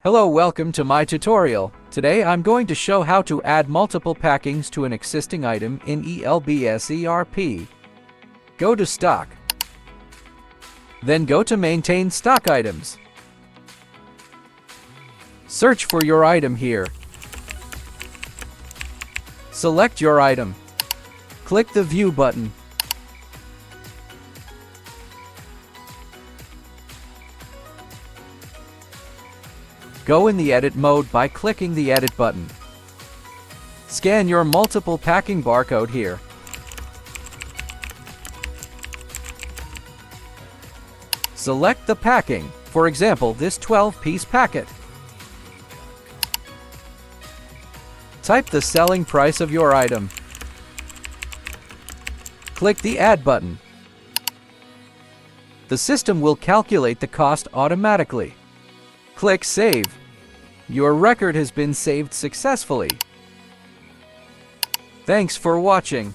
Hello, welcome to my tutorial. Today I'm going to show how to add multiple packings to an existing item in ELBS ERP. Go to Stock. Then go to Maintain Stock Items. Search for your item here. Select your item. Click the View button. Go in the Edit mode by clicking the Edit button. Scan your multiple packing barcode here. Select the packing, for example this 12-piece packet. Type the selling price of your item. Click the Add button. The system will calculate the cost automatically. Click Save. Your record has been saved successfully. Thanks for watching.